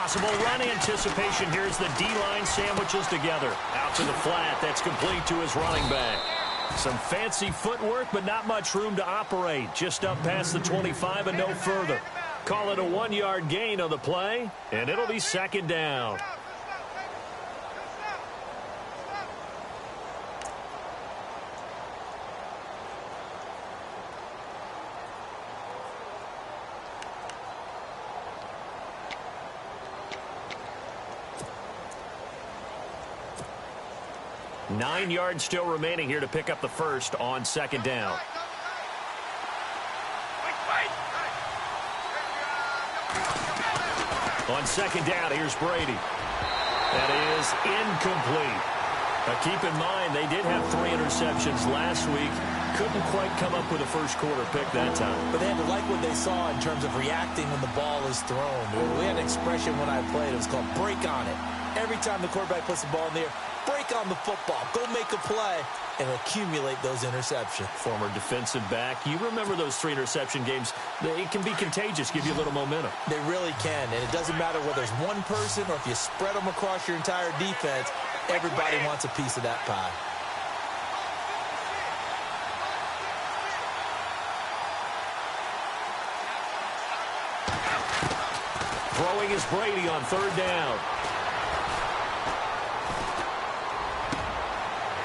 possible run anticipation here as the D-line sandwiches together. Out to the flat. That's complete to his running back. Some fancy footwork, but not much room to operate. Just up past the 25 and no further. Call it a 1-yard gain on the play, and it'll be second down. Nine yards still remaining here to pick up the first on second down. On second down, here's Brady. That is incomplete. Now keep in mind, they did have 3 interceptions last week. Couldn't quite come up with a first-quarter pick that time. But they had to like what they saw in terms of reacting when the ball is thrown. We had an expression when I played. It was called break on it. Every time the quarterback puts the ball in the air, break on the football. Go make a play and accumulate those interceptions. Former defensive back. You remember those 3 interception games. It can be contagious, give you a little momentum. They really can, and it doesn't matter whether it's one person or if you spread them across your entire defense, everybody wants a piece of that pie. Throwing is Brady on third down.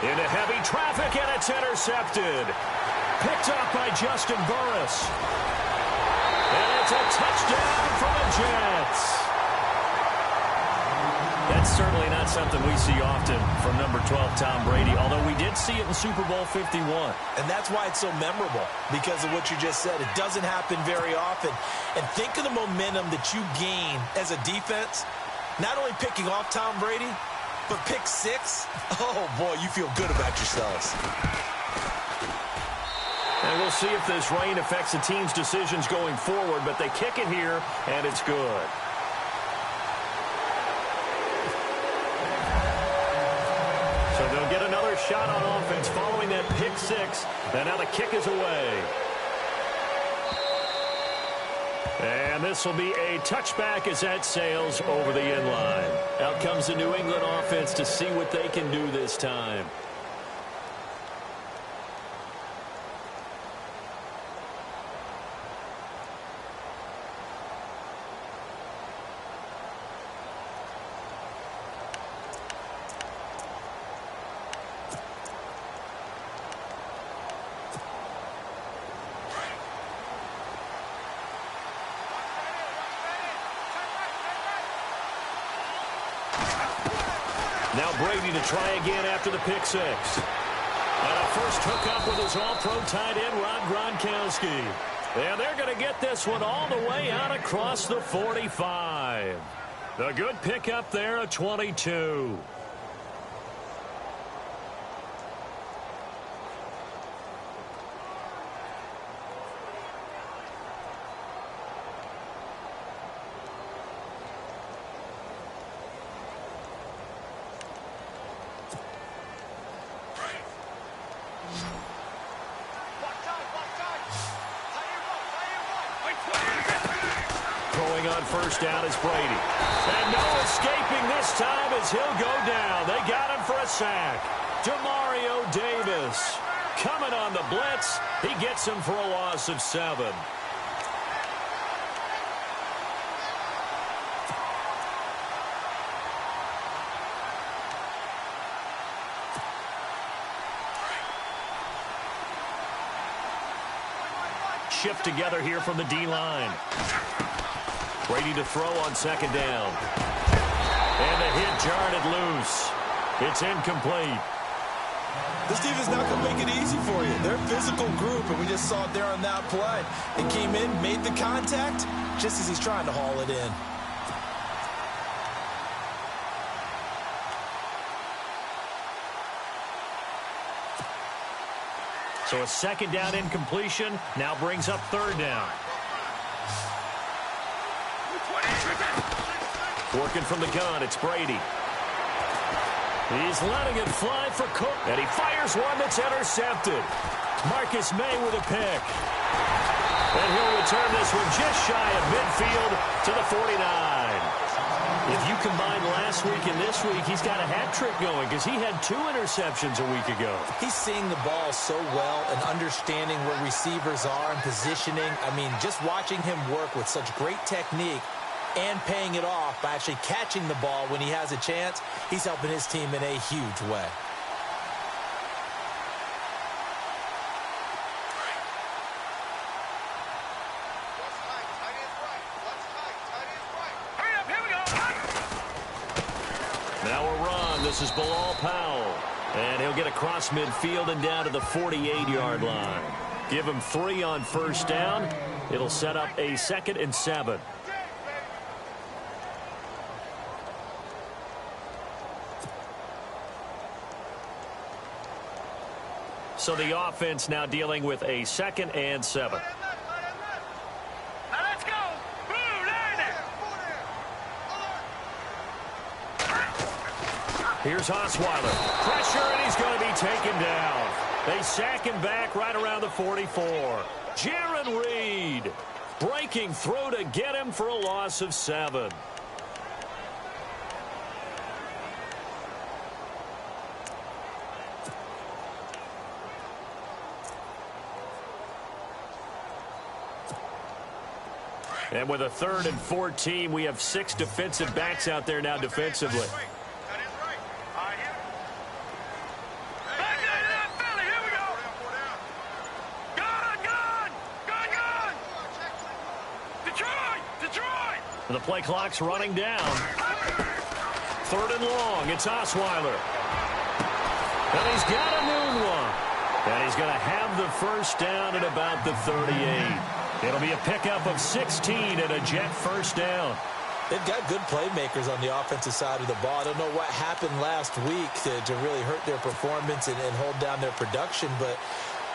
Into heavy traffic, and it's intercepted. Picked up by Justin Burris. And it's a touchdown for the Jets. That's certainly not something we see often from number 12, Tom Brady, although we did see it in Super Bowl 51. And that's why it's so memorable, because of what you just said. It doesn't happen very often. And think of the momentum that you gain as a defense, not only picking off Tom Brady, but pick 6, oh, boy, you feel good about yourselves. And we'll see if this rain affects the team's decisions going forward, but they kick it here, and it's good. So they'll get another shot on offense following that pick 6, and now the kick is away. And this will be a touchback as that sails over the end line. Out comes the New England offense to see what they can do this time. Now Brady to try again after the pick 6. And a first hookup with his all-pro tight end, Rob Gronkowski. And they're going to get this one all the way out across the 45. The good pickup there, a 22. On first down is Brady. And no escaping this time as he'll go down. They got him for a sack. Demario Davis coming on the blitz. He gets him for a loss of 7. Shift together here from the D-line. Brady to throw on second down. And the hit jarred it loose. It's incomplete. This defense not going to make it easy for you. They're a physical group, and we just saw it there on that play. He came in, made the contact, just as he's trying to haul it in. So a second down incompletion now brings up third down. Working from the gun, it's Brady. He's letting it fly for Cook. And he fires one that's intercepted. Marcus May with a pick. And he'll return this one just shy of midfield to the 49. If you combine last week and this week, he's got a hat trick going because he had 2 interceptions a week ago. He's seeing the ball so well and understanding where receivers are and positioning. I mean, just watching him work with such great technique and paying it off by actually catching the ball when he has a chance, he's helping his team in a huge way. Now a run. This is Bilal Powell. And he'll get across midfield and down to the 48-yard line. Give him 3 on first down. It'll set up a 2nd and 7. So the offense now dealing with a 2nd and 7. Here's Osweiler. Pressure, and he's going to be taken down. They sack him back right around the 44. Jaron Reed breaking through to get him for a loss of 7. And with a 3rd and 14, we have 6 defensive backs out there now defensively. The play clock's running down. 3rd and long. It's Osweiler. And he's got a new one. And he's going to have the first down at about the 38. It'll be a pickup of 16 and a Jet first down. They've got good playmakers on the offensive side of the ball. I don't know what happened last week to really hurt their performance and hold down their production, but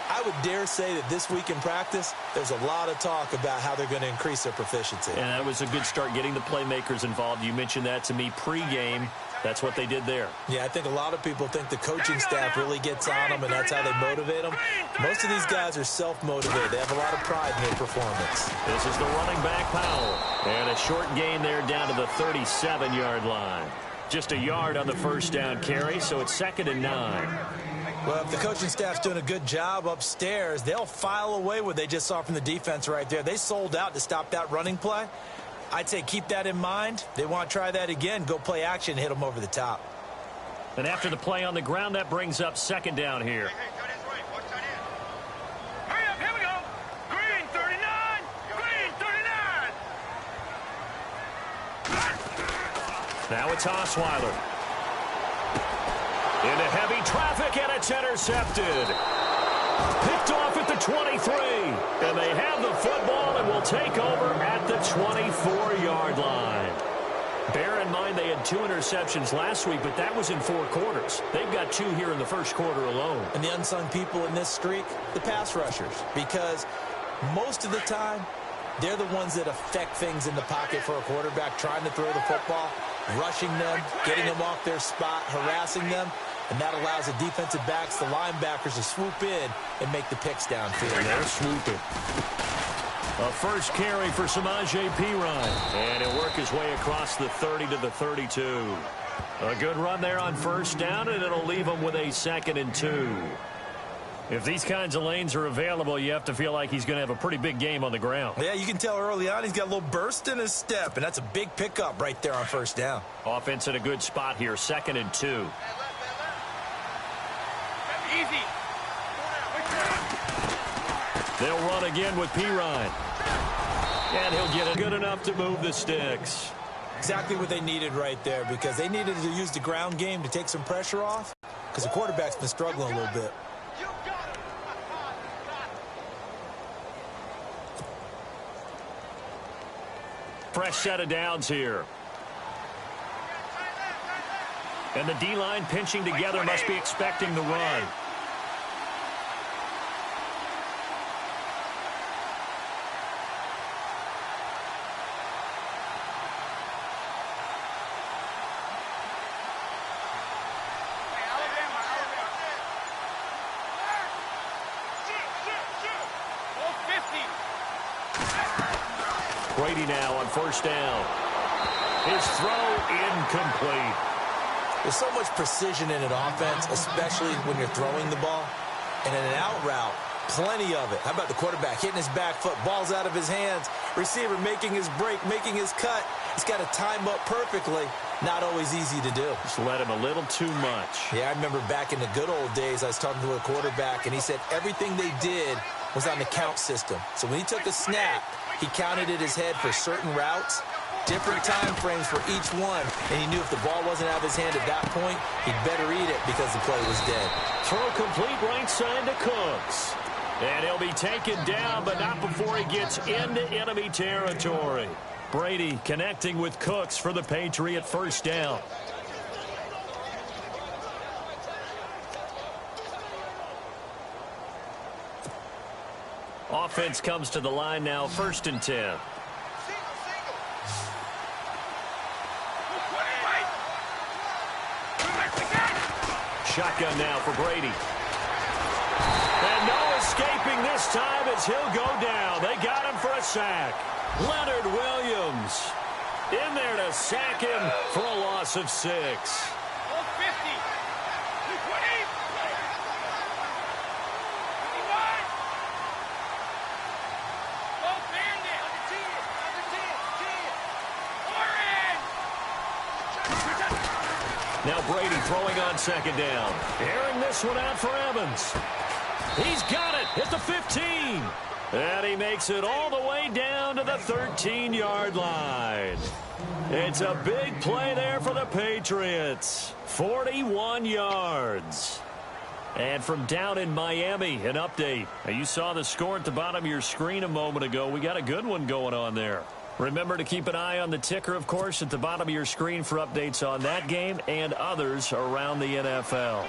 I would dare say that this week in practice, there's a lot of talk about how they're going to increase their proficiency. And that was a good start getting the playmakers involved. You mentioned that to me pregame. That's what they did there. Yeah, I think a lot of people think the coaching staff really gets on them, and that's how they motivate them. Most of these guys are self-motivated. They have a lot of pride in their performance. This is the running back, Powell. And a short gain there down to the 37-yard line. Just a yard on the first down carry, so it's 2nd and 9. Well, if the coaching staff's doing a good job upstairs, they'll file away what they just saw from the defense right there. They sold out to stop that running play. I'd say keep that in mind. They want to try that again. Go play action, hit them over the top. And after the play on the ground, that brings up 2nd down here. Hurry up, here we go. Green 39. Green 39. Now it's Osweiler. Into heavy traffic, and it's intercepted. Picked off at the 23. And they have the football and will take over at the 24-yard line. Bear in mind they had 2 interceptions last week, but that was in 4 quarters. They've got 2 here in the first quarter alone. And the unsung people in this streak, the pass rushers, because most of the time, they're the ones that affect things in the pocket for a quarterback, trying to throw the football, rushing them, getting them off their spot, harassing them, and that allows the defensive backs, the linebackers, to swoop in and make the picks downfield. And they're swooping. A first carry for Samaje Perine. And he'll work his way across the 30 to the 32. A good run there on first down, and it'll leave him with a 2nd and 2. If these kinds of lanes are available, you have to feel like he's going to have a pretty big game on the ground. Yeah, you can tell early on he's got a little burst in his step, and that's a big pickup right there on first down. Offense in a good spot here, 2nd and 2. Easy. They'll run again with Perine. And he'll get it good enough to move the sticks. Exactly what they needed right there, because they needed to use the ground game to take some pressure off, because the quarterback's been struggling a little bit. Fresh set of downs here. And the D-line pinching together must be expecting the run. Brady now on first down. His throw incomplete. There's so much precision in an offense, especially when you're throwing the ball. And in an out route, plenty of it. How about the quarterback hitting his back foot, ball's out of his hands, receiver making his break, making his cut. He's got to time up perfectly. Not always easy to do. Just let him a little too much. Yeah, I remember back in the good old days, I was talking to a quarterback, and he said everything they did was on the count system. So when he took a snap, he counted in his head for certain routes, different time frames for each one, and he knew if the ball wasn't out of his hand at that point, he'd better eat it because the play was dead. Throw complete right side to Cooks. And he'll be taken down, but not before he gets into enemy territory. Brady connecting with Cooks for the Patriot first down. Offense comes to the line now, 1st and 10. Shotgun now for Brady. And no escaping this time as he'll go down. They got him for a sack. Leonard Williams in there to sack him for a loss of 6. Now Brady throwing on 2nd down. Airing this one out for Evans. He's got it at the 15. And he makes it all the way down to the 13-yard line. It's a big play there for the Patriots. 41 yards. And from down in Miami, an update. Now, you saw the score at the bottom of your screen a moment ago. We got a good one going on there. Remember to keep an eye on the ticker, of course, at the bottom of your screen for updates on that game and others around the NFL.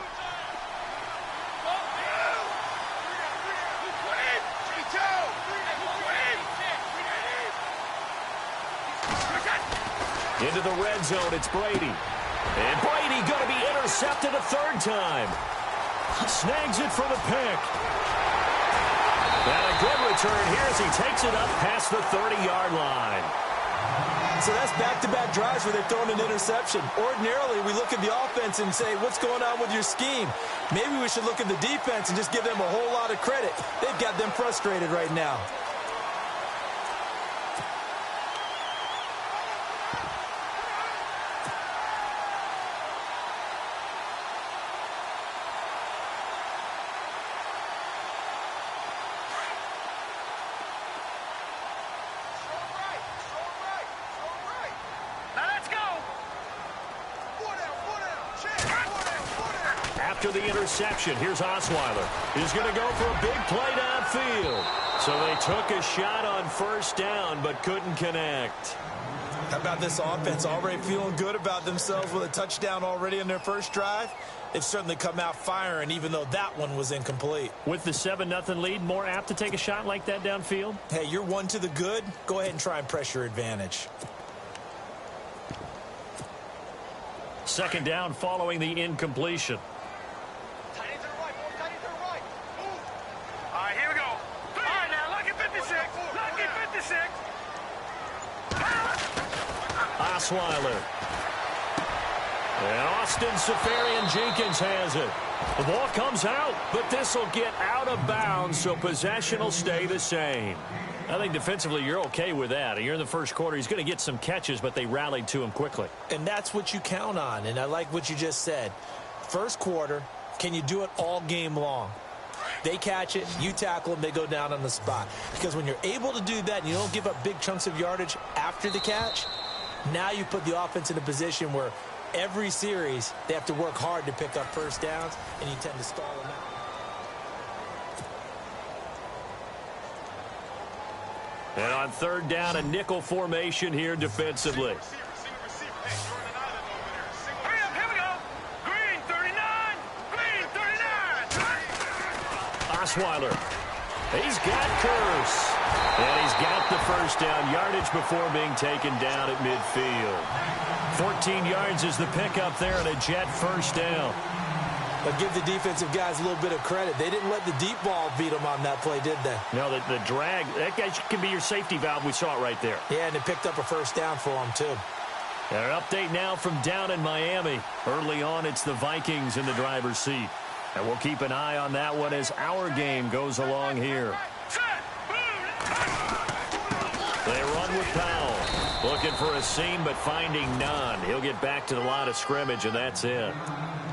Into the red zone, it's Brady. And Brady going to be intercepted a 3rd time. Snags it for the pick. And a good return here as he takes it up past the 30-yard line. So that's back-to-back drives where they've thrown an interception. Ordinarily, we look at the offense and say, what's going on with your scheme? Maybe we should look at the defense and just give them a whole lot of credit. They've got them frustrated right now. After the interception, here's Osweiler. He's going to go for a big play downfield. So they took a shot on 1st down, but couldn't connect. How about this offense already feeling good about themselves with a touchdown already in their first drive? They've certainly come out firing, even though that one was incomplete. With the 7-0 lead, more apt to take a shot like that downfield? Hey, you're one to the good. Go ahead and try and press your advantage. 2nd down following the incompletion. Osweiler. And Austin Safarian-Jenkins has it. The ball comes out, but this will get out of bounds, so possession will stay the same. I think defensively you're okay with that. You're in the first quarter. He's going to get some catches, but they rallied to him quickly. And that's what you count on, and I like what you just said. First quarter, can you do it all game long? They catch it, you tackle them, they go down on the spot. Because when you're able to do that and you don't give up big chunks of yardage after the catch, now you put the offense in a position where every series they have to work hard to pick up 1st downs, and you tend to stall them out. And on 3rd down, a nickel formation here defensively. Hurry up, here we go. Green 39. Green 39. Osweiler. He's got Curse. And he's got the 1st down yardage before being taken down at midfield. 14 yards is the pickup there and a Jet 1st down. But give the defensive guys a little bit of credit. They didn't let the deep ball beat them on that play, did they? No, the drag, that guy can be your safety valve. We saw it right there. Yeah, and they picked up a 1st down for them, too. Our update now from down in Miami. Early on, it's the Vikings in the driver's seat. And we'll keep an eye on that one as our game goes along here. They run with Powell. Looking for a seam, but finding none. He'll get back to the line of scrimmage, and that's it.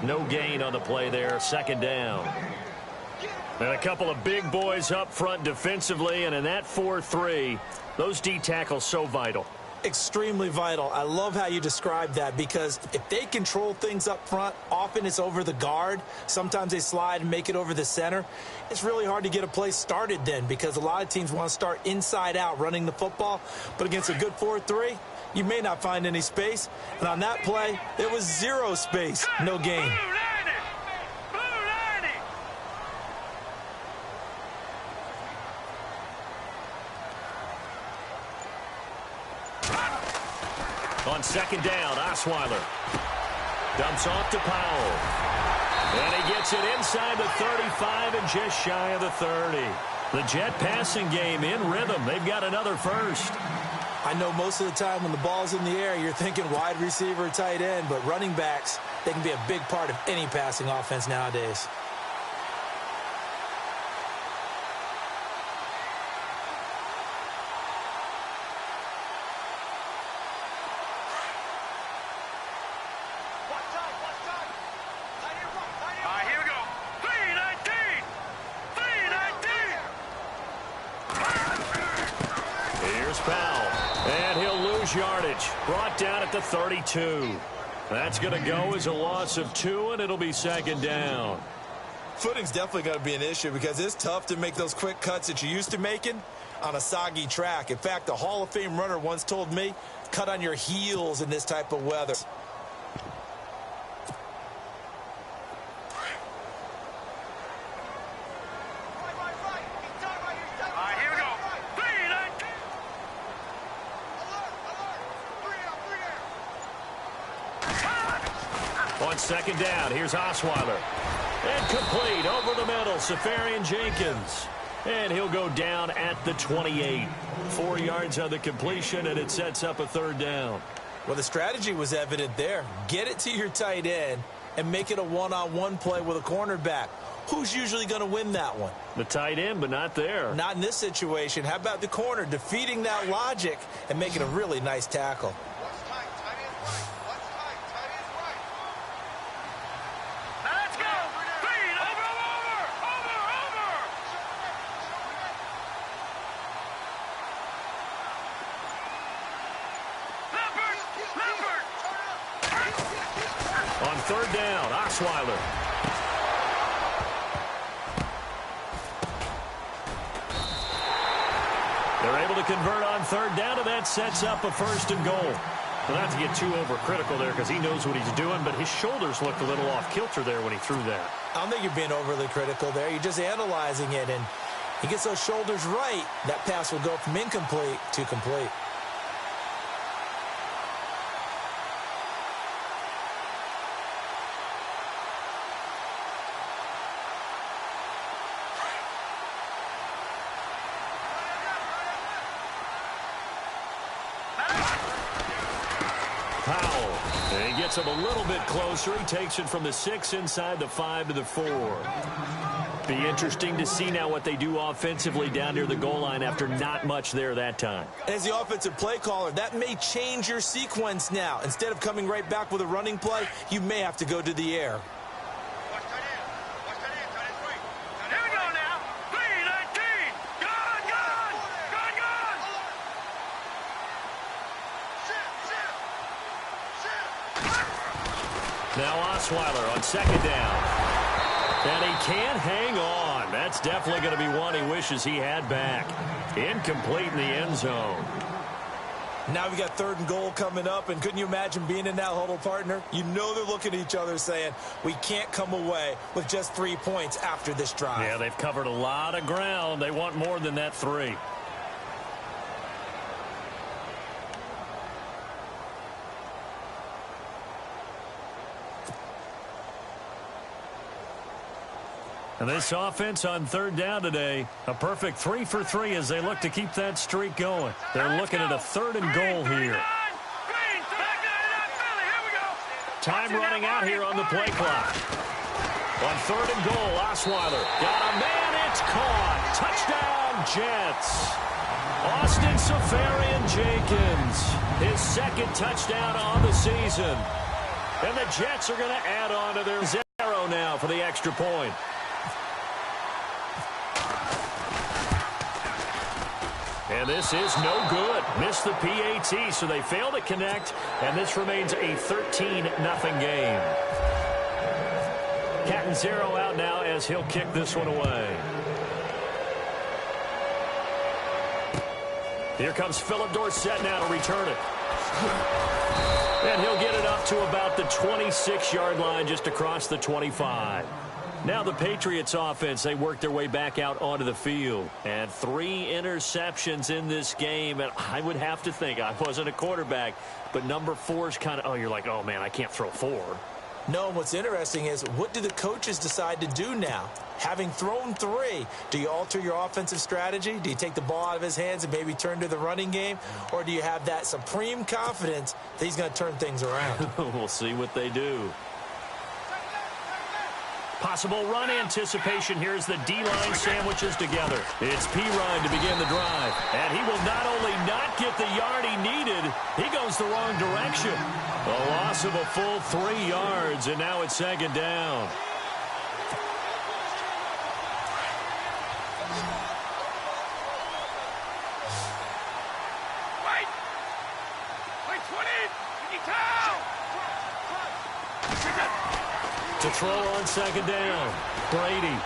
No gain on the play there. Second down. And a couple of big boys up front defensively, and in that 4-3, those D tackles so vital. Extremely vital. I love how you describe that, because if they control things up front, often it's over the guard. Sometimes they slide and make it over the center. It's really hard to get a play started then, because a lot of teams want to start inside out running the football. But against a good 4-3, you may not find any space. And on that play, there was zero space. No gain. On second down, Osweiler dumps off to Powell. And he gets it inside the 35 and just shy of the 30. The Jet passing game in rhythm. They've got another first. I know most of the time when the ball's in the air, you're thinking wide receiver, tight end, but running backs, they can be a big part of any passing offense nowadays. Yardage brought down at the 32. That's going to go as a loss of 2, and it'll be second down. Footing's definitely going to be an issue, because it's tough to make those quick cuts that you're used to making on a soggy track. In fact, a Hall of Fame runner once told me, cut on your heels in this type of weather. On second down, here's Osweiler. And complete over the middle, Safarian Jenkins. And he'll go down at the 28. 4 yards on the completion, and it sets up a third down. Well, the strategy was evident there. Get it to your tight end and make it a one-on-one play with a cornerback. Who's usually going to win that one? The tight end, but not there. Not in this situation. How about the corner defeating that logic and making a really nice tackle? On third down, Osweiler. They're able to convert on third down, and that sets up a first and goal. Well, not to get too overcritical there, because he knows what he's doing, but his shoulders looked a little off kilter there when he threw that. I don't think you're being overly critical there. You're just analyzing it, and he gets those shoulders right. That pass will go from incomplete to complete. Gets him a little bit closer. He takes it from the 6 inside the 5 to the 4. Be interesting to see now what they do offensively down near the goal line after not much there that time. As the offensive play caller, that may change your sequence now. Instead of coming right back with a running play, you may have to go to the air. Now Osweiler on second down. And he can't hang on. That's definitely going to be one he wishes he had back. Incomplete in the end zone. Now we got third and goal coming up, and couldn't you imagine being in that huddle, partner? You know they're looking at each other saying, we can't come away with just 3 points after this drive. Yeah, they've covered a lot of ground. They want more than that 3. And this offense on third down today, a perfect 3 for 3 as they look to keep that streak going. They're looking at a third and goal here. Time running out here on the play clock. On 3rd and goal, Osweiler got a man. It's caught. Touchdown, Jets. Austin Seferian-Jenkins, his 2nd touchdown on the season. And the Jets are going to add on to their 0 now for the extra point. And this is no good. Missed the PAT, so they fail to connect, and this remains a 13-0 game. Catanzaro out now as he'll kick this one away. Here comes Philip Dorsett now to return it. And he'll get it up to about the 26-yard line, just across the 25. Now the Patriots offense, they work their way back out onto the field. And 3 interceptions in this game. And I would have to think, I wasn't a quarterback, but number 4 is kind of, you're like, oh, man, I can't throw 4. No, what's interesting is, what do the coaches decide to do now? Having thrown 3, do you alter your offensive strategy? Do you take the ball out of his hands and maybe turn to the running game? Or do you have that supreme confidence that he's going to turn things around? We'll see what they do. Possible run anticipation. Here's the D-line sandwiches together. It's P-Ryan to begin the drive. And he will not only not get the yard he needed, he goes the wrong direction. A loss of a full 3 yards, and now it's 2nd down. Wait! Wait, 20! Give me time! To throw on 2nd down, Brady.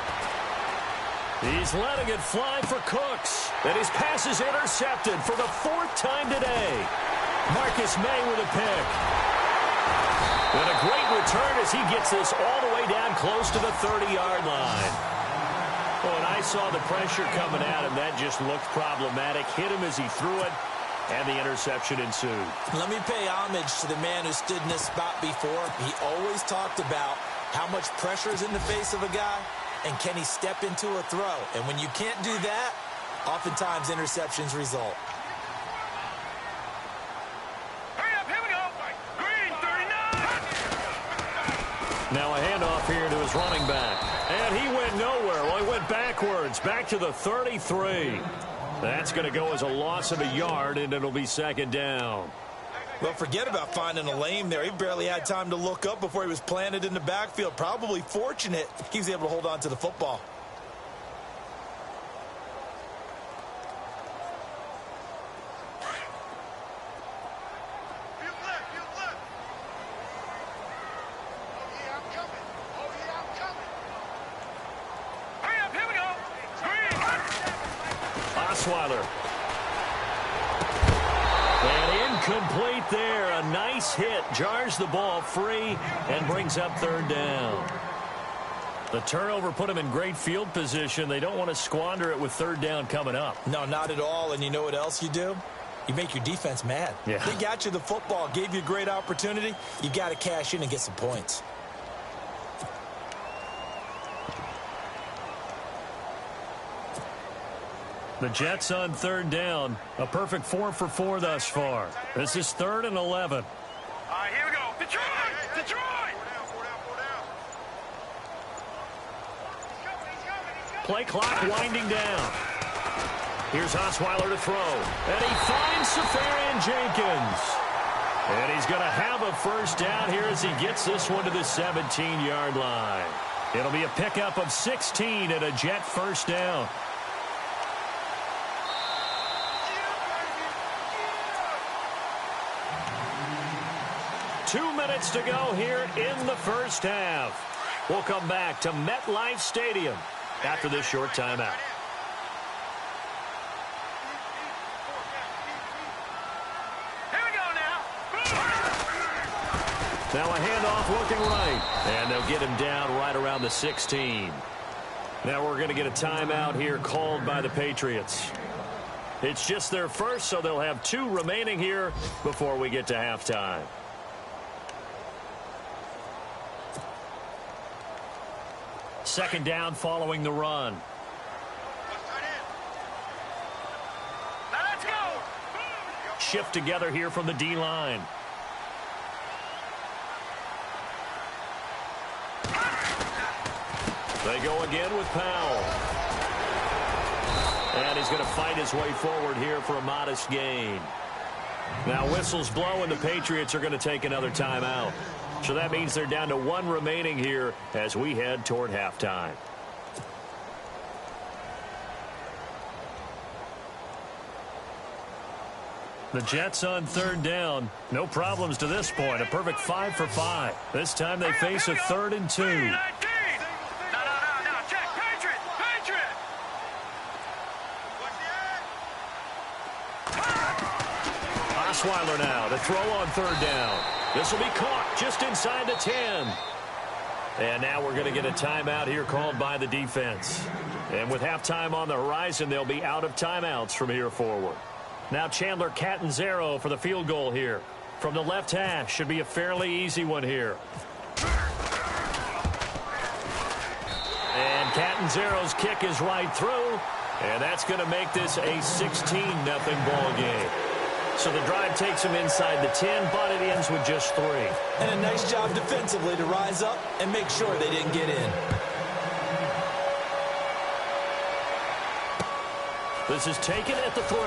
He's letting it fly for Cooks. And his pass is intercepted for the 4th time today. Marcus May with a pick. And a great return as he gets this all the way down close to the 30-yard line. Oh, and I saw the pressure coming at him. That just looked problematic. Hit him as he threw it, and the interception ensued. Let me pay homage to the man who stood in this spot before. He always talked about how much pressure is in the face of a guy, and can he step into a throw? And when you can't do that, oftentimes interceptions result. Hurry up, here we go! Green, 39! Now a handoff here to his running back. And he went nowhere. Well, he went backwards, back to the 33. That's going to go as a loss of a yard, and it'll be 2nd down. Well, forget about finding a lane there. He barely had time to look up before he was planted in the backfield. Probably fortunate he was able to hold on to the football. Hurry up, here we go! Green! Osweiler. And incomplete there. A nice hit. Jars the ball free and brings up 3rd down. The turnover put him in great field position. They don't want to squander it with 3rd down coming up. No, not at all. And you know what else you do? You make your defense mad. Yeah. They got you the football, gave you a great opportunity. You got to cash in and get some points. The Jets on 3rd down. A perfect 4 for 4 thus far. This is 3rd and 11. All right, here we go. Detroit! Detroit! Play clock winding down. Here's Osweiler to throw. And he finds Seferian-Jenkins. And he's going to have a 1st down here as he gets this one to the 17-yard line. It'll be a pickup of 16 and a Jet 1st down. Two minutes to go here in the 1st half. We'll come back to MetLife Stadium after this short timeout. Here we go now! Now a handoff looking right. And they'll get him down right around the 16. Now we're going to get a timeout here called by the Patriots. It's just their first, so they'll have 2 remaining here before we get to halftime. Second down following the run. Now let's go! Shift together here from the D-line. They go again with Powell. And he's going to fight his way forward here for a modest gain. Now whistles blow and the Patriots are going to take another timeout. So that means they're down to 1 remaining here as we head toward halftime. The Jets on 3rd down. No problems to this point. A perfect 5 for 5. This time they face a 3rd and 2. No, check. Patriot. Osweiler now to throw on 3rd down. This will be caught just inside the 10. And now we're going to get a timeout here called by the defense. And with halftime on the horizon, they'll be out of timeouts from here forward. Now Chandler Catanzaro for the field goal here. From the left hash, should be a fairly easy one here. And Catanzaro's kick is right through. And that's going to make this a 16-0 ball game. So the drive takes him inside the 10, but it ends with just 3. And a nice job defensively to rise up and make sure they didn't get in. This is taken at the 3.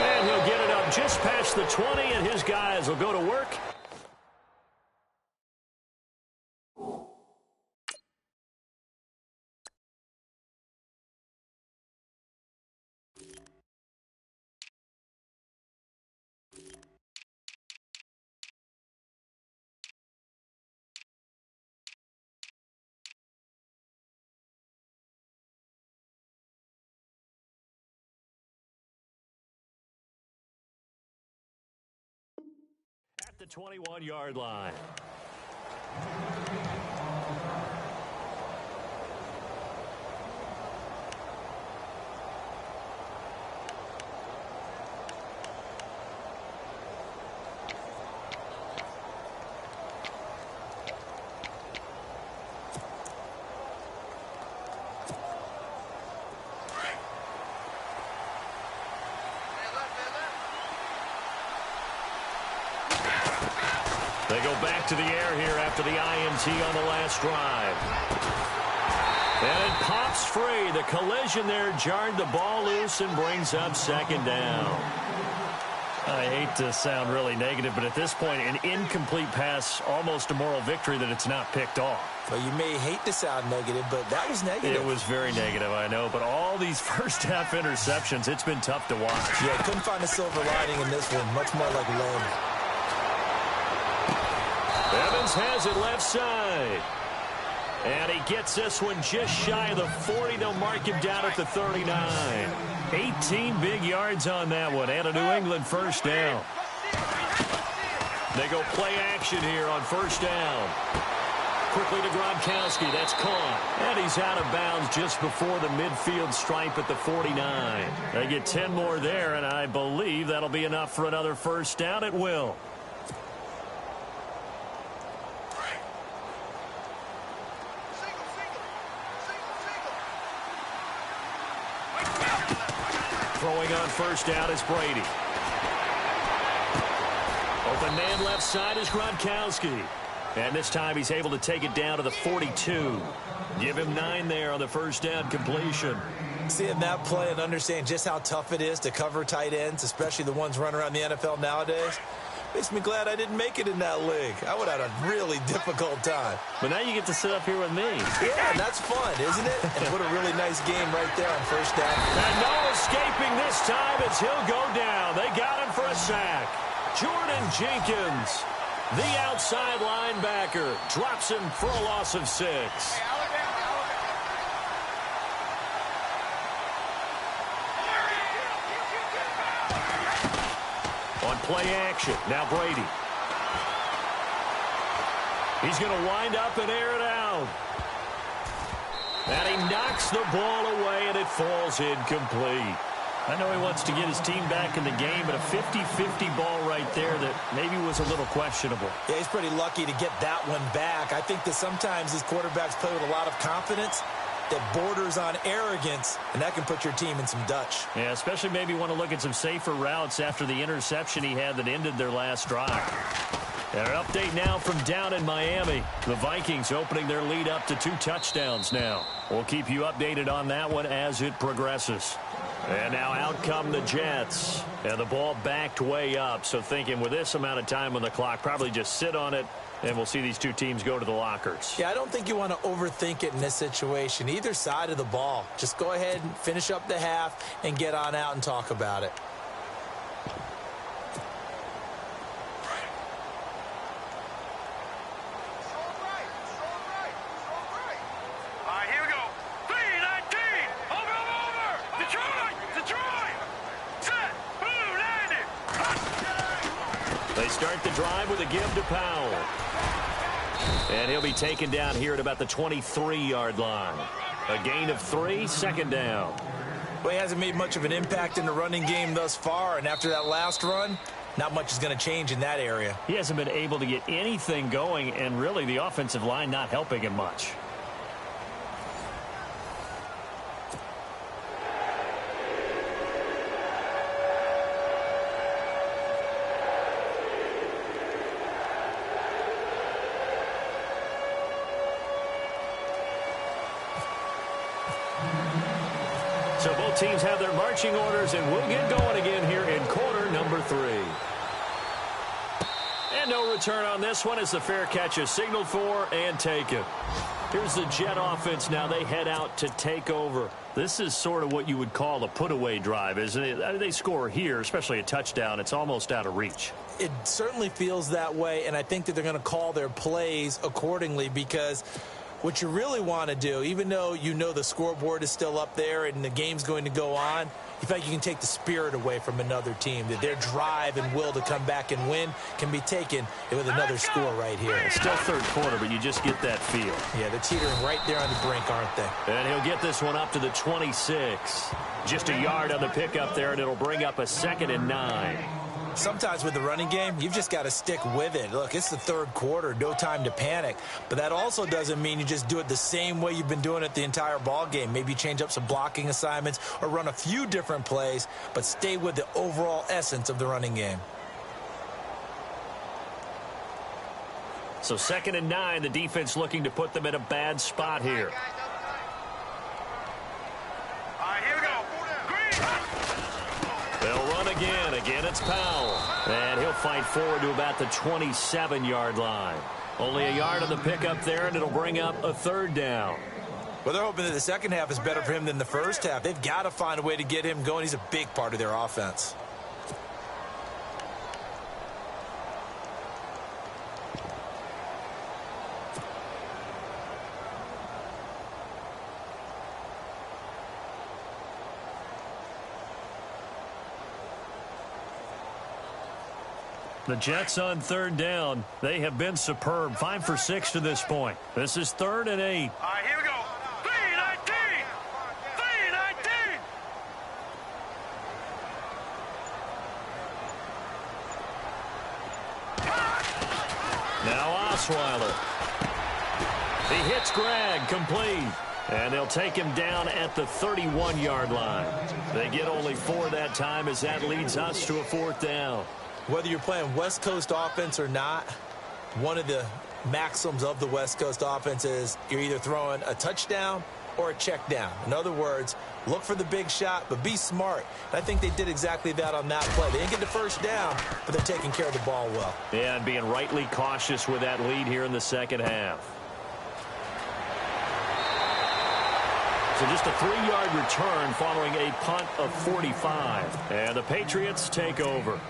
And he'll get it up just past the 20, and his guys will go to work. At the 21-yard line. They go back to the air here after the INT on the last drive. And it pops free. The collision there jarred the ball loose and brings up 2nd down. I hate to sound really negative, but at this point, an incomplete pass, almost a moral victory that it's not picked off. Well, you may hate to sound negative, but that was negative. It was very negative, I know. But all these first-half interceptions, it's been tough to watch. Yeah, couldn't find a silver lining in this one. Much more like lead. Evans has it left side. And he gets this one just shy of the 40. They'll mark him down at the 39. 18 big yards on that one. And a New England first down. They go play action here on first down. Quickly to Gronkowski. That's caught. And he's out of bounds just before the midfield stripe at the 49. They get 10 more there, and I believe that'll be enough for another first down. It will. Throwing on first down is Brady. Open man left side is Gronkowski. And this time he's able to take it down to the 42. Give him 9 there on the first down completion. Seeing that play and understanding just how tough it is to cover tight ends, especially the ones running around the NFL nowadays, makes me glad I didn't make it in that league. I would have had a really difficult time. But now you get to sit up here with me. Yeah, that's fun, isn't it? And what a really nice game right there on first down. And no escaping this time as he'll go down. They got him for a sack. Jordan Jenkins, the outside linebacker, drops him for a loss of 6. On play action, now Brady. He's going to wind up and air it out. And he knocks the ball away, and it falls incomplete. I know he wants to get his team back in the game, but a 50-50 ball right there that maybe was a little questionable. Yeah, he's pretty lucky to get that one back. I think that sometimes these quarterbacks play with a lot of confidence that borders on arrogance, and that can put your team in some Dutch. Yeah, especially maybe want to look at some safer routes after the interception he had that ended their last drive. And an update now from down in Miami. The Vikings opening their lead up to 2 touchdowns now. We'll keep you updated on that one as it progresses. And now out come the Jets. And the ball backed way up. So thinking with this amount of time on the clock, probably just sit on it, and we'll see these two teams go to the lockers. Yeah, I don't think you want to overthink it in this situation. Either side of the ball. Just go ahead and finish up the half and get on out and talk about it. They start the drive with a give to Powell. And he'll be taken down here at about the 23-yard line. A gain of 3, second down. Well, he hasn't made much of an impact in the running game thus far, and after that last run, not much is going to change in that area. He hasn't been able to get anything going, and really the offensive line not helping him much. So both teams have their marching orders, and we'll get going again here in quarter number 3. And no return on this one as the fair catch is signaled for and taken. Here's the Jet offense now. They head out to take over. This is sort of what you would call a put-away drive, isn't it? I mean, they score here, especially a touchdown. It's almost out of reach. It certainly feels that way, and I think that they're going to call their plays accordingly because what you really want to do, even though you know the scoreboard is still up there and the game's going to go on, you feel like you can take the spirit away from another team, that their drive and will to come back and win can be taken with another score right here. It's still third quarter, but you just get that feel. Yeah, they're teetering right there on the brink, aren't they? And he'll get this one up to the 26. Just a yard on the pickup there, and it'll bring up a 2nd and 9. Sometimes with the running game, you've just got to stick with it. Look, it's the third quarter, no time to panic. But that also doesn't mean you just do it the same way you've been doing it the entire ball game. Maybe change up some blocking assignments or run a few different plays, but stay with the overall essence of the running game. So 2nd and 9, the defense looking to put them in a bad spot here. They'll run again. Again, it's Powell. And he'll fight forward to about the 27-yard line. Only a yard on the pickup there, and it'll bring up a 3rd down. Well, they're hoping that the second half is better for him than the first half. They've got to find a way to get him going. He's a big part of their offense. The Jets on 3rd down. They have been superb. 5 for 6 to this point. This is 3rd and 8. All right, here we go. 3-19. 3-19. Now Osweiler. He hits Gregg, complete. And they'll take him down at the 31-yard line. They get only 4 that time as that leads us to a 4th down. Whether you're playing West Coast offense or not, one of the maxims of the West Coast offense is you're either throwing a touchdown or a check down. In other words, look for the big shot, but be smart. And I think they did exactly that on that play. They didn't get the first down, but they're taking care of the ball well. Yeah, and being rightly cautious with that lead here in the second half. So just a 3-yard return following a punt of 45. And the Patriots take over.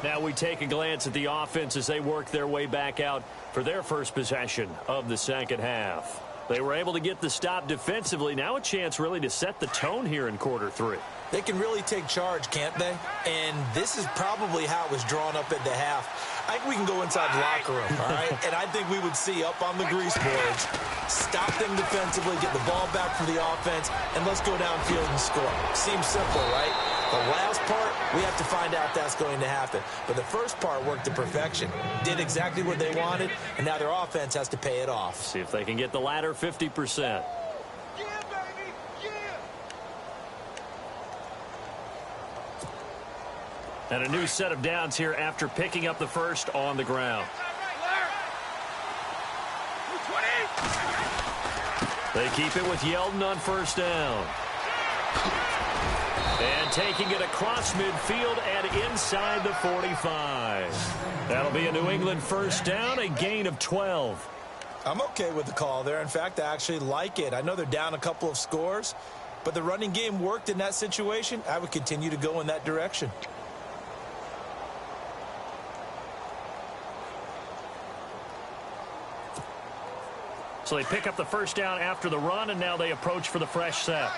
Now we take a glance at the offense as they work their way back out for their first possession of the second half. They were able to get the stop defensively. Now a chance really to set the tone here in quarter 3. They can really take charge, can't they? And this is probably how it was drawn up at the half. I think we can go inside the locker room, all right? And I think we would see up on the grease boards, stop them defensively, get the ball back for the offense, and let's go downfield and score. Seems simple, right? The last part, we have to find out that's going to happen. But the first part worked to perfection. Did exactly what they wanted, and now their offense has to pay it off. See if they can get the latter 50%. And a new set of downs here after picking up the first on the ground. They keep it with Yeldon on first down. And taking it across midfield and inside the 45. That'll be a New England first down, a gain of 12. I'm okay with the call there. In fact, I actually like it. I know they're down a couple of scores, but the running game worked in that situation. I would continue to go in that direction. So they pick up the first down after the run, and now they approach for the fresh set.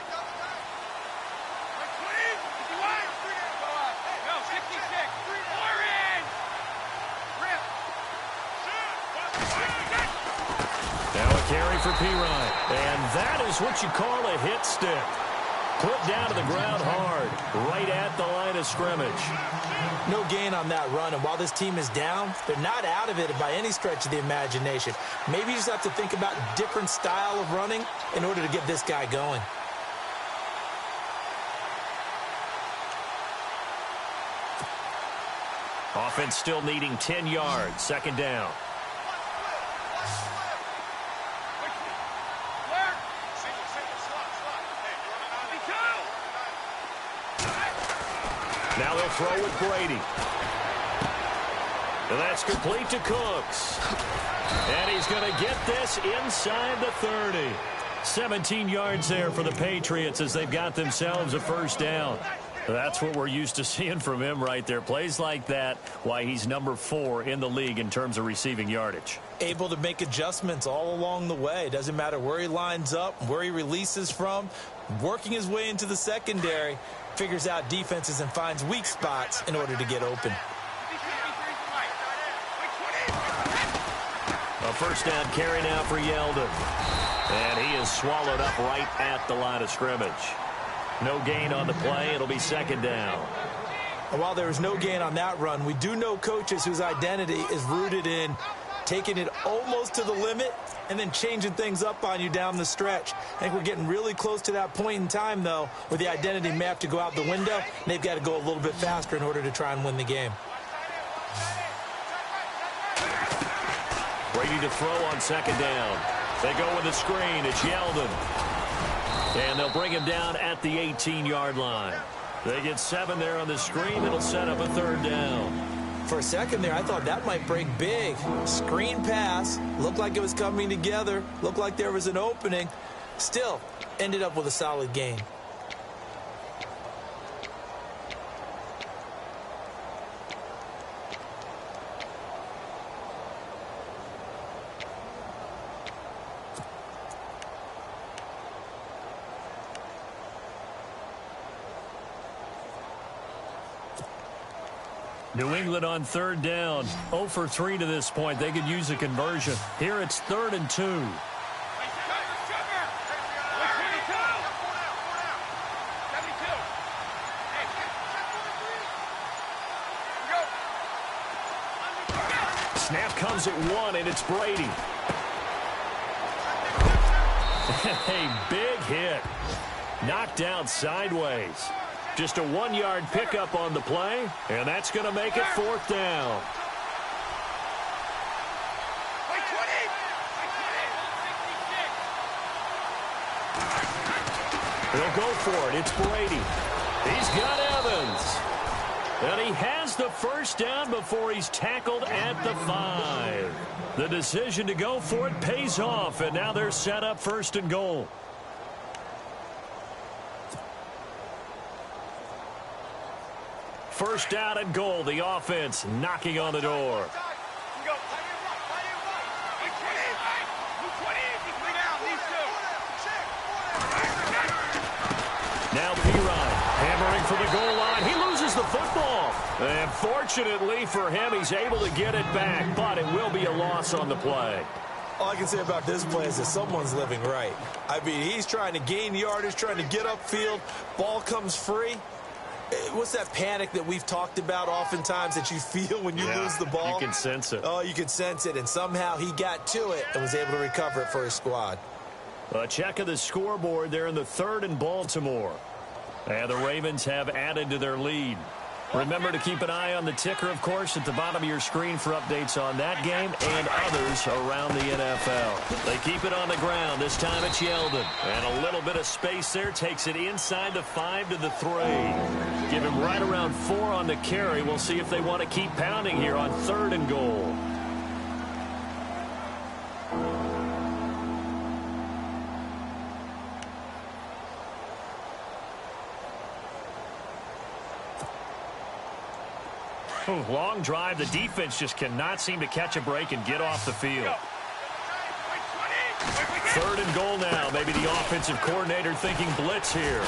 Now a carry for Pirine. And that is what you call a hit stick. Put down to the ground hard, right at the line of scrimmage. No gain on that run, and while this team is down, they're not out of it by any stretch of the imagination. Maybe you just have to think about a different style of running in order to get this guy going. Offense still needing 10 yards, second down. Now they'll throw with Brady. And that's complete to Cooks. And he's going to get this inside the 30. 17 yards there for the Patriots as they've got themselves a first down. That's what we're used to seeing from him right there. Plays like that, why he's number 4 in the league in terms of receiving yardage. Able to make adjustments all along the way. Doesn't matter where he lines up, where he releases from. Working his way into the secondary, figures out defenses and finds weak spots in order to get open. A first down carry now for Yeldon. And he is swallowed up right at the line of scrimmage. No gain on the play. It'll be second down. And while there is no gain on that run, we do know coaches whose identity is rooted in taking it almost to the limit and then changing things up on you down the stretch. I think we're getting really close to that point in time, though, where the identity may have to go out the window, and they've got to go a little bit faster in order to try and win the game. Brady to throw on second down. They go with the screen. It's Yeldon. And they'll bring him down at the 18-yard line. They get 7 there on the screen. It'll set up a third down. For a second there, I thought that might break big. Screen pass. Looked like it was coming together. Looked like there was an opening. Still, ended up with a solid gain. New England on third down. 0 for 3 to this point. They could use a conversion. Here it's 3rd and 2. Snap comes at 1, and it's Brady. A big hit. Knocked out sideways. Just a 1-yard pickup on the play, and that's going to make it 4th down. He'll go for it. It's Brady. He's got Evans. And he has the first down before he's tackled at the 5. The decision to go for it pays off, and now they're set up 1st and goal. First down and goal. The offense knocking on the door. Now Pirine hammering for the goal line. He loses the football. And fortunately for him, he's able to get it back, but it will be a loss on the play. All I can say about this play is that someone's living right. I mean, he's trying to gain yardage, trying to get upfield. Ball comes free. What's that panic that we've talked about oftentimes that you feel when you lose the ball? You can sense it. Oh, you can sense it, and somehow he got to it and was able to recover it for his squad. A check of the scoreboard there in the 3rd and Baltimore. And the Ravens have added to their lead. Remember to keep an eye on the ticker, of course, at the bottom of your screen for updates on that game and others around the NFL. They keep it on the ground. This time it's Yeldon. And a little bit of space there. Takes it inside the 5 to the 3. Give him right around 4 on the carry. We'll see if they want to keep pounding here on 3rd and goal. Long drive. The defense just cannot seem to catch a break and get off the field. 3rd and goal now. Maybe the offensive coordinator thinking blitz here.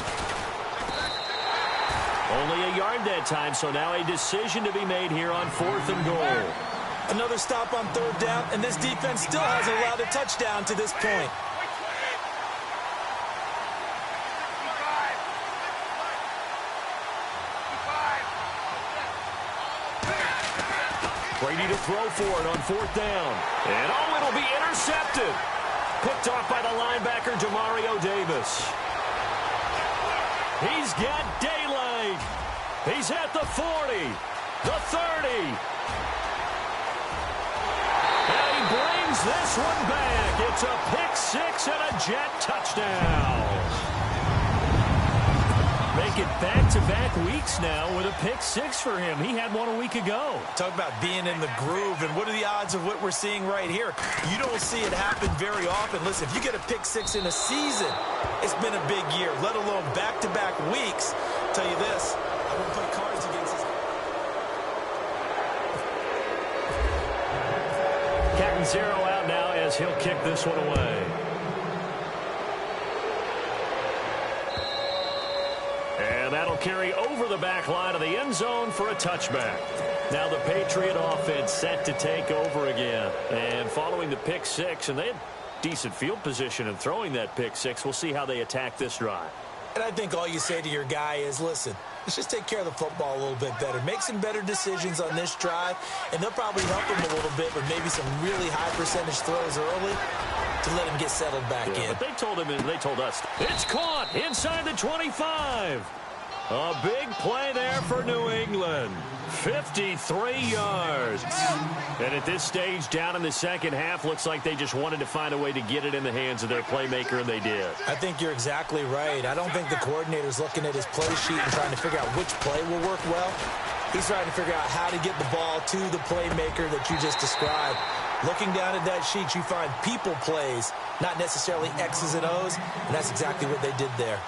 Only a yard that time, so now a decision to be made here on 4th and goal. Another stop on 3rd down, and this defense still hasn't allowed a touchdown to this point. Brady to throw for it on 4th down. And it'll be intercepted. Picked off by the linebacker, Demario Davis. He's got daylight. He's at the 40, the 30. And he brings this one back. It's a pick 6 and a Jet touchdown. Make it back-to-back weeks now with a pick 6 for him. He had one a week ago. Talk about being in the groove, and what are the odds of what we're seeing right here? You don't see it happen very often. Listen, if you get a pick 6 in a season, it's been a big year, let alone back-to-back weeks. I'll tell you this, I wouldn't play cards against this. Captain Zero out now as he'll kick this one away. And that'll carry over the back line of the end zone for a touchback. Now the Patriot offense set to take over again. And following the pick 6, and they had decent field position in throwing that pick 6. We'll see how they attack this drive. And I think all you say to your guy is, listen, let's just take care of the football a little bit better. Make some better decisions on this drive, and they'll probably help him a little bit, but maybe some really high percentage throws early to let him get settled back in. But they told him, and they told us, it's caught inside the 25. A big play there for New England. 53 yards. And at this stage, down in the second half, looks like they just wanted to find a way to get it in the hands of their playmaker, and they did. I think you're exactly right. I don't think the coordinator's looking at his play sheet and trying to figure out which play will work well. He's trying to figure out how to get the ball to the playmaker that you just described. Looking down at that sheet, you find people plays, not necessarily X's and O's, and that's exactly what they did there.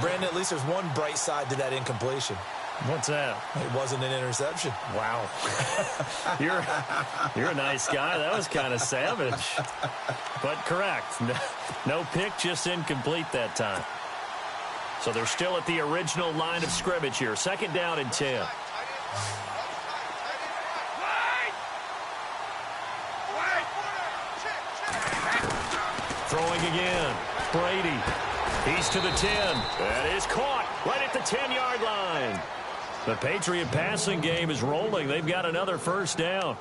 Brandon, at least there's one bright side to that incompletion. What's that? It wasn't an interception. Wow. You're a nice guy. That was kind of savage. But correct. No pick, just incomplete that time. So they're still at the original line of scrimmage here. 2nd down and 10. Throwing again. Brady. He's to the 10. That is caught right at the 10-yard line. The Patriot passing game is rolling. They've got another 1st down.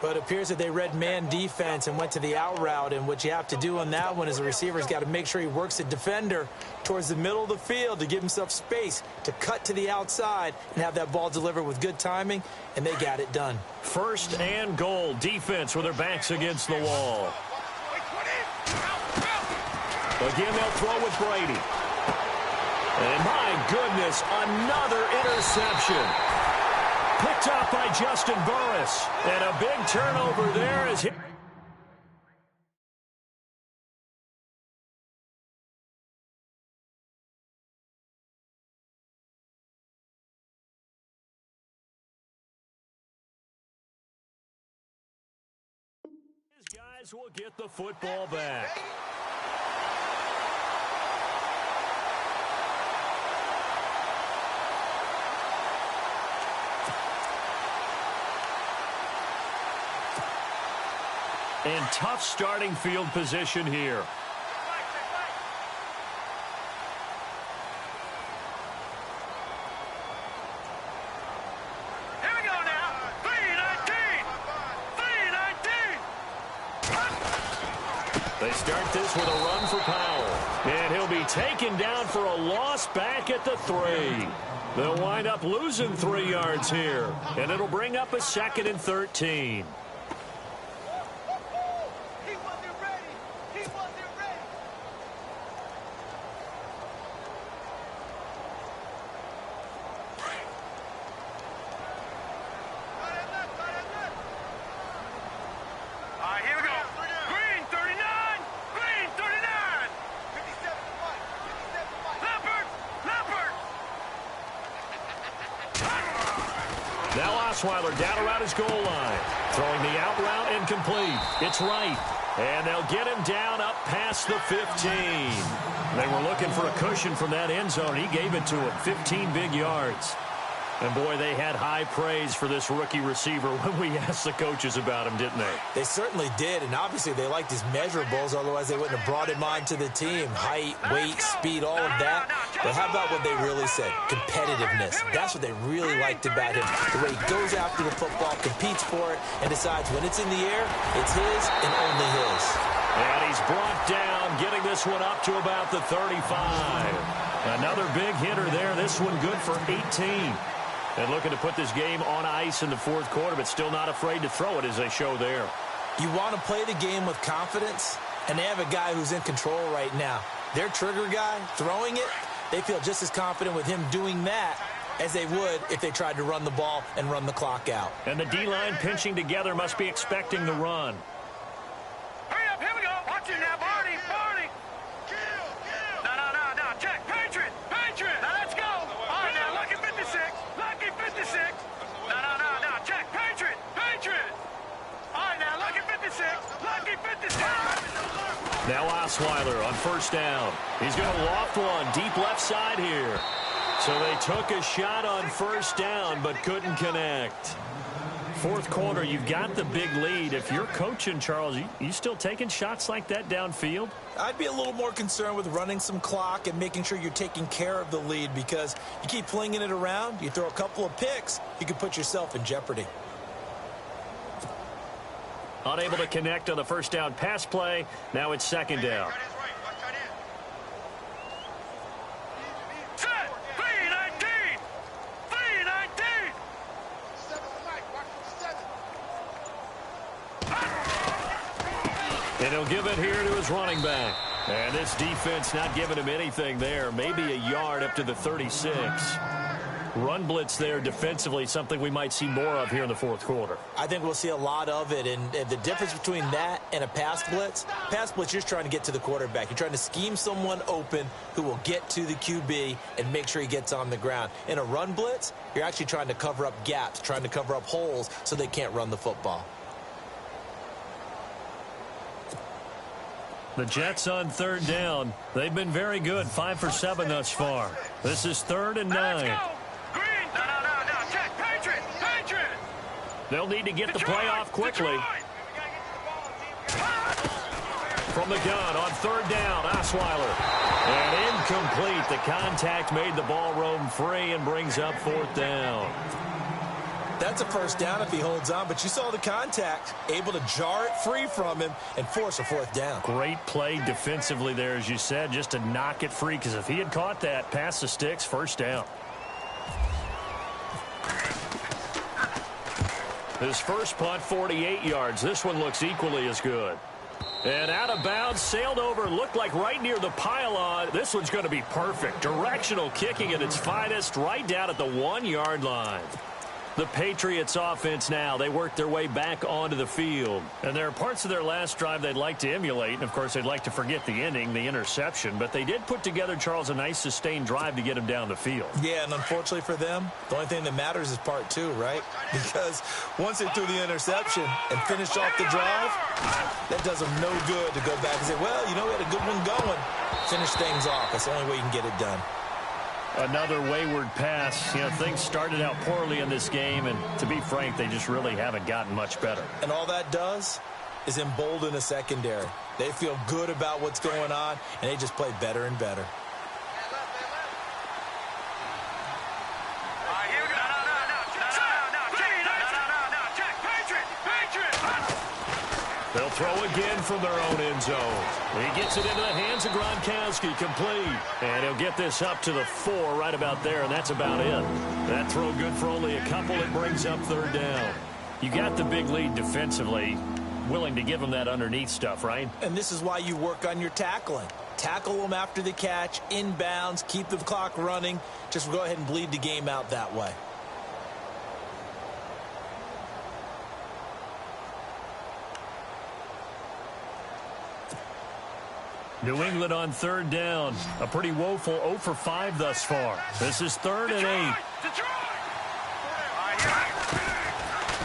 But it appears that they read man defense and went to the out route. And what you have to do on that one is the receiver's got to make sure he works the defender towards the middle of the field to give himself space to cut to the outside and have that ball delivered with good timing, and they got it done. 1st and goal. Defense with their backs against the wall. Again, they'll throw with Brady. And my goodness, another interception. Picked up by Justin Burris. And a big turnover there as he... These guys will get the football back. And tough starting field position here. Here we go now. 3-19. 3-19. They start this with a run for Powell. And he'll be taken down for a loss back at the 3. They'll wind up losing 3 yards here. And it'll bring up a 2nd and 13. Osweiler down around his goal line. Throwing the out route incomplete. It's right. And they'll get him down up past the 15. They were looking for a cushion from that end zone. He gave it to him. 15 big yards. And, boy, they had high praise for this rookie receiver when we asked the coaches about him, didn't they? They certainly did, and obviously they liked his measurables, otherwise they wouldn't have brought him on to the team. Height, weight, speed, all of that. But how about what they really said? Competitiveness. That's what they really liked about him. The way he goes after the football, competes for it, and decides when it's in the air, it's his and only his. And he's brought down, getting this one up to about the 35. Another big hitter there. This one good for 18. And looking to put this game on ice in the 4th quarter, but still not afraid to throw it as they show there. You want to play the game with confidence, and they have a guy who's in control right now. Their trigger guy, throwing it, they feel just as confident with him doing that as they would if they tried to run the ball and run the clock out. And the D-line pinching together must be expecting the run. Hurry up, here we go. Watch it now, Barney, Barney. No, check, Patriot. Now let's go. All right, now, lucky 56. Lucky 56. No, check, Patriot. All right, now, lucky 56. Lucky 56. Now Osweiler on 1st down. He's going to loft one deep left side here. So they took a shot on 1st down, but couldn't connect. 4th quarter, you've got the big lead. If you're coaching, Charles, you still taking shots like that downfield? I'd be a little more concerned with running some clock and making sure you're taking care of the lead, because you keep flinging it around, you throw a couple of picks, you can put yourself in jeopardy. Unable to connect on the 1st down pass play. Now it's 2nd down. And he'll give it here to his running back. And this defense not giving him anything there. Maybe a yard up to the 36. Run blitz there defensively, something we might see more of here in the 4th quarter. I think we'll see a lot of it, and the difference between that and a pass blitz, you're just trying to get to the quarterback. You're trying to scheme someone open who will get to the QB and make sure he gets on the ground. In a run blitz, you're actually trying to cover up gaps, trying to cover up holes so they can't run the football. The Jets on 3rd down. They've been very good, 5 for 7 thus far. This is 3rd and 9. No, check, Patriot. They'll need to get the play off quickly. From the gun on 3rd down, Osweiler. And incomplete. The contact made the ball roam free and brings up 4th down. That's a 1st down if he holds on, but you saw the contact, able to jar it free from him and force a 4th down. Great play defensively there, as you said, just to knock it free, because if he had caught that, past the sticks, 1st down. His first punt, 48 yards. This one looks equally as good. And out of bounds, sailed over, looked like right near the pylon. This one's going to be perfect. Directional kicking at its finest, right down at the 1-yard line. The Patriots offense now, they work their way back onto the field. And there are parts of their last drive they'd like to emulate. And, of course, they'd like to forget the ending, the interception. But they did put together, Charles, a nice sustained drive to get him down the field. Yeah, and unfortunately for them, the only thing that matters is part 2, right? Because once they threw the interception and finished off the drive, that does them no good to go back and say, well, you know, we had a good one going. Finish things off. That's the only way you can get it done. Another wayward pass. You know, things started out poorly in this game, and to be frank, they just really haven't gotten much better. And all that does is embolden a secondary. They feel good about what's going on, and they just play better and better. They'll throw again from their own end zone. He gets it into the hands of Gronkowski, complete. And he'll get this up to the 4 right about there, and that's about it. That throw good for only a couple. It brings up third down. You got the big lead defensively, willing to give them that underneath stuff, right? And this is why you work on your tackling. Tackle them after the catch, inbounds, keep the clock running. Just go ahead and bleed the game out that way. New England on third down. A pretty woeful 0 for 5 thus far. This is 3rd and 8.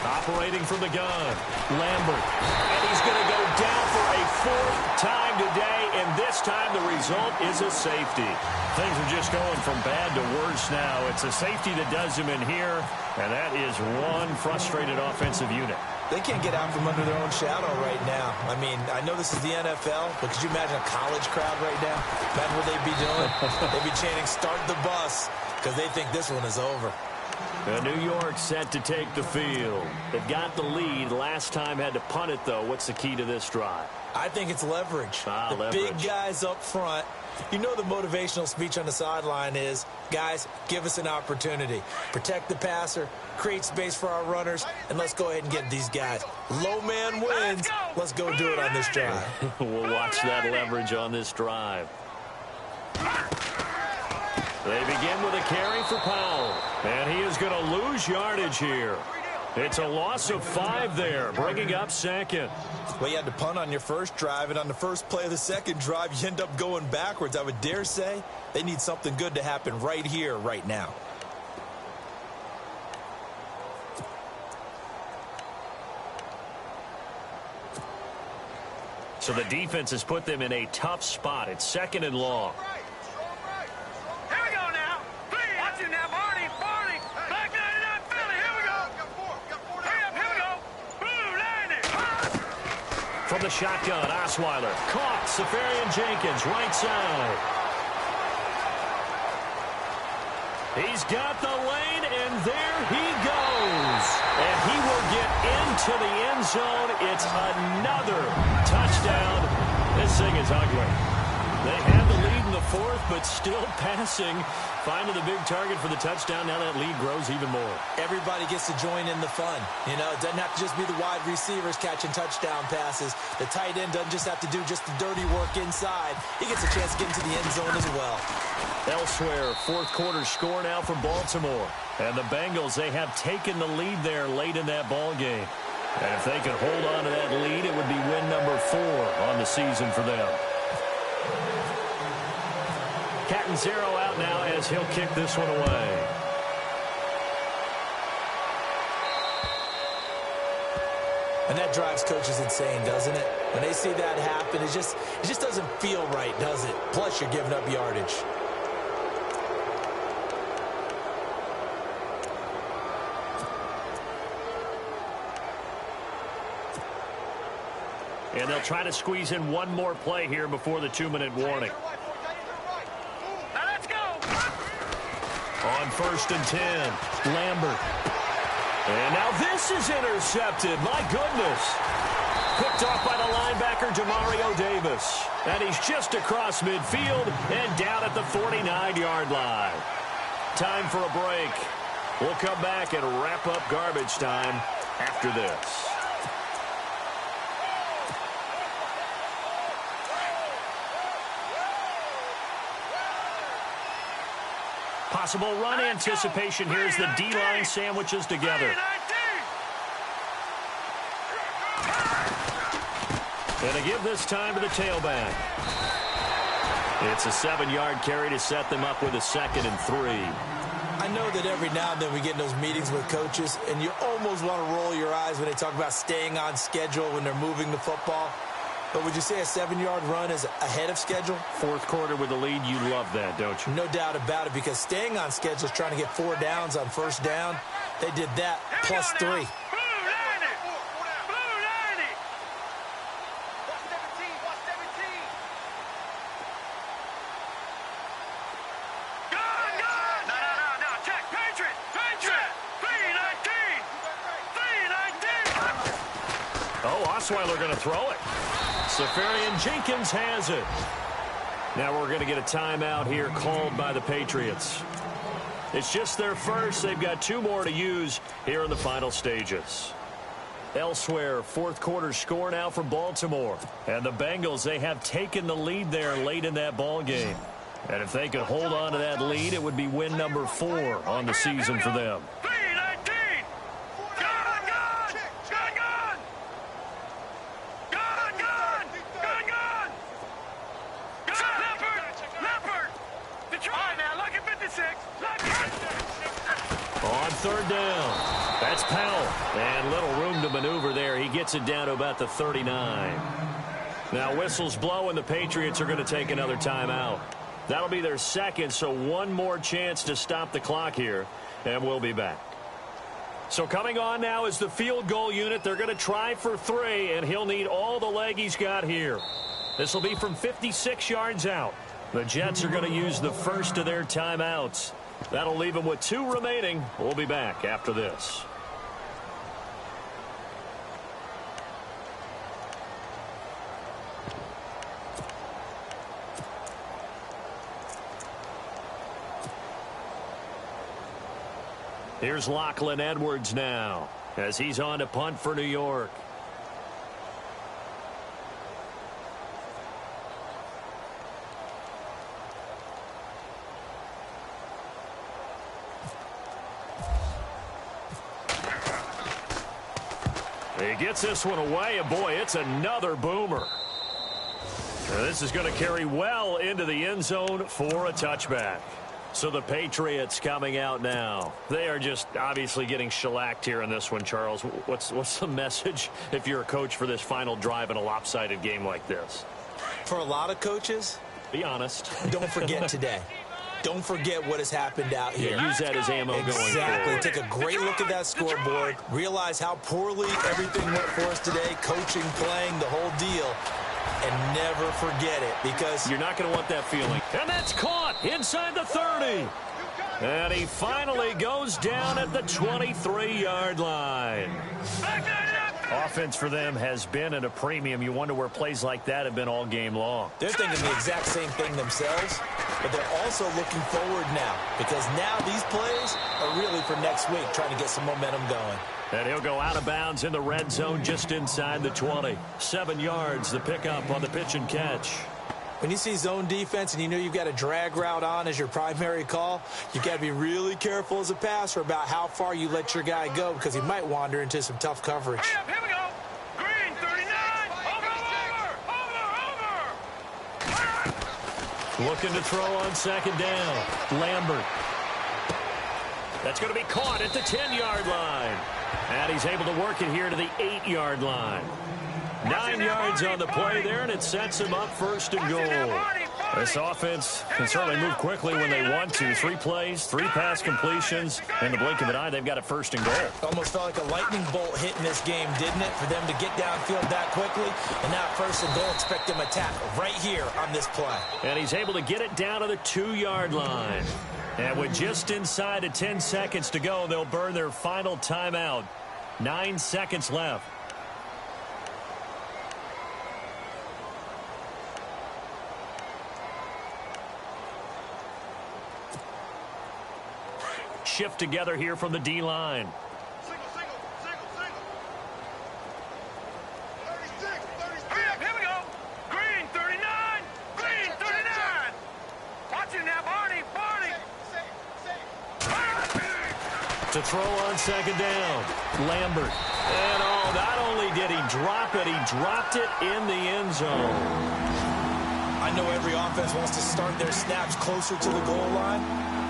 Operating from the gun, Lambert. And he's going to go down for a 4th time today, and this time the result is a safety. Things are just going from bad to worse now. It's a safety that does him in here, and that is one frustrated offensive unit. They can't get out from under their own shadow right now. I mean, I know this is the NFL, but could you imagine a college crowd right now? Imagine what they'd be doing. They'd be chanting, "Start the bus," because they think this one is over. New York set to take the field. They've got the lead. Last time had to punt it, though. What's the key to this drive? I think it's leverage. Leverage. Big guys up front. You know the motivational speech on the sideline is, guys, give us an opportunity. Protect the passer, create space for our runners, and let's go ahead and get these guys. Low man wins. Let's go do it on this drive. We'll watch that leverage on this drive. They begin with a carry for Powell. And he is going to lose yardage here. It's a loss of 5 there, bringing up 2nd. Well, you had to punt on your first drive, and on the first play of the second drive, you end up going backwards. I would dare say they need something good to happen right here, right now. So the defense has put them in a tough spot. It's 2nd and long. From the shotgun, Osweiler. Caught. Safarian-Jenkins, right side. He's got the lane, and there he goes. And he will get into the end zone. It's another touchdown. This thing is ugly. They had the lead in the 4th, but still passing. Finding the big target for the touchdown. Now that lead grows even more. Everybody gets to join in the fun. You know, it doesn't have to just be the wide receivers catching touchdown passes. The tight end doesn't just have to do just the dirty work inside. He gets a chance to get into the end zone as well. Elsewhere, 4th quarter score now for Baltimore. And the Bengals, they have taken the lead there late in that ball game. And if they could hold on to that lead, it would be win number 4 on the season for them. Catanzaro out now as he'll kick this one away. And that drives coaches insane, doesn't it? When they see that happen, it just doesn't feel right, does it? Plus, you're giving up yardage. And they'll try to squeeze in one more play here before the 2-minute warning. On 1st and 10, Lambert. And now this is intercepted. My goodness. Picked off by the linebacker, Demario Davis. And he's just across midfield and down at the 49-yard line. Time for a break. We'll come back and wrap up garbage time after this. Possible run anticipation. Here's the D-line sandwiches together. And to give this time to the tailback. It's a 7-yard carry to set them up with a 2nd and 3. I know that every now and then we get in those meetings with coaches, and you almost want to roll your eyes when they talk about staying on schedule when they're moving the football. But would you say a 7-yard run is ahead of schedule? 4th quarter with the lead, you love that, don't you? No doubt about it, because staying on schedule is trying to get 4 downs on 1st down. They did that plus 3. Osweiler going to throw it. Safarian-Jenkins has it. Now we're going to get a timeout here called by the Patriots. It's just their first. They've got 2 more to use here in the final stages. Elsewhere, fourth quarter score now for Baltimore. And the Bengals, they have taken the lead there late in that ball game. And if they could hold on to that lead, it would be win number 4 on the season for them. On third down, that's Powell. And little room to maneuver there. He gets it down to about the 39. Now whistles blow and the Patriots are going to take another timeout. That'll be their second, so one more chance to stop the clock here, and we'll be back. So coming on now is the field goal unit. They're going to try for 3, and he'll need all the leg he's got here. This will be from 56 yards out. The Jets are going to use the first of their timeouts. That'll leave them with 2 remaining. We'll be back after this. Here's Lachlan Edwards now as he's on to punt for New York. He gets this one away, and boy, it's another boomer. Now, this is going to carry well into the end zone for a touchback. So the Patriots coming out now. They are just obviously getting shellacked here in this one, Charles. What's the message if you're a coach for this final drive in a lopsided game like this? For a lot of coaches, be honest. Don't forget today. Don't forget what has happened out here. Yeah, use that as ammo going forward. Exactly. Take a great look at that scoreboard. Realize how poorly everything went for us today. Coaching, playing, the whole deal. And never forget it, because you're not going to want that feeling. And that's caught inside the 30. And he finally goes down at the 23-yard line. Offense for them has been at a premium. You wonder where plays like that have been all game long. They're thinking the exact same thing themselves, but they're also looking forward now, because now these plays are really for next week, trying to get some momentum going. And he'll go out of bounds in the red zone just inside the 20. 7 yards, the pickup on the pitch and catch. When you see zone defense and you know you've got a drag route on as your primary call, you've got to be really careful as a passer about how far you let your guy go, because he might wander into some tough coverage. Here we go. Green, 39. Over. Looking to throw on second down. Lambert. That's going to be caught at the 10-yard line. And he's able to work it here to the 8-yard line. 9 yards on the play there, and it sets him up first and goal. This offense can certainly move quickly when they want to. 3 plays, 3 pass completions. In the blink of an eye, they've got it first and goal. Almost felt like a lightning bolt hit in this game, didn't it? For them to get downfield that quickly. And now first and goal, expect them to attack right here on this play. And he's able to get it down to the 2-yard line. And with just inside of 10 seconds to go, they'll burn their final timeout. 9 seconds left. Shift together here from the D-line. Single. 36. Here we go. Green, 39. Green, 39. Watch him now, Barney. To throw on second down. Lambert. And not only did he drop it, he dropped it in the end zone. I know every offense wants to start their snaps closer to the goal line,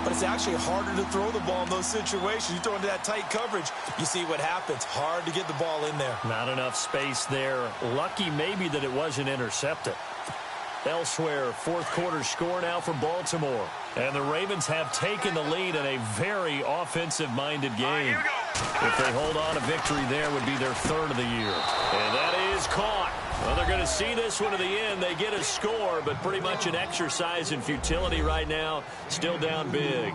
but it's actually harder to throw the ball in those situations. You throw into that tight coverage, you see what happens. Hard to get the ball in there. Not enough space there. Lucky maybe that it wasn't intercepted. Elsewhere, fourth quarter score now for Baltimore. And the Ravens have taken the lead in a very offensive-minded game. If they hold on, a victory there would be their 3rd of the year. And that is caught. Well, they're going to see this one to the end. They get a score, but pretty much an exercise in futility right now. Still down big.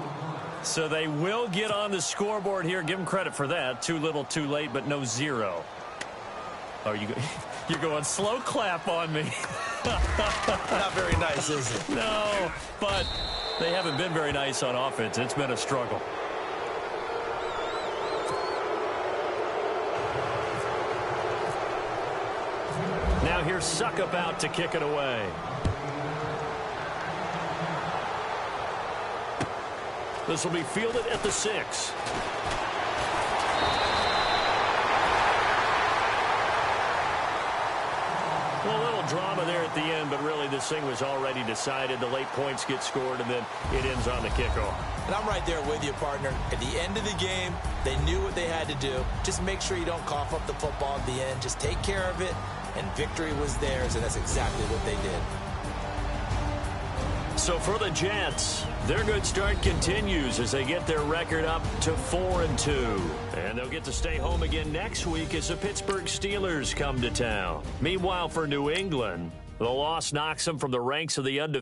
So they will get on the scoreboard here. Give them credit for that. Too little, too late, but no 0. Are you You're going slow clap on me. Not very nice, is it? No, but they haven't been very nice on offense. It's been a struggle. Now here's Suckup out to kick it away. This will be fielded at the 6. Well, a little drama there at the end, but really this thing was already decided. The late points get scored, and then it ends on the kickoff. And I'm right there with you, partner. At the end of the game, they knew what they had to do. Just make sure you don't cough up the football at the end. Just take care of it, and victory was theirs, and that's exactly what they did. So for the Jets, their good start continues as they get their record up to 4-2. And they'll get to stay home again next week as the Pittsburgh Steelers come to town. Meanwhile, for New England, the loss knocks them from the ranks of the undefeated.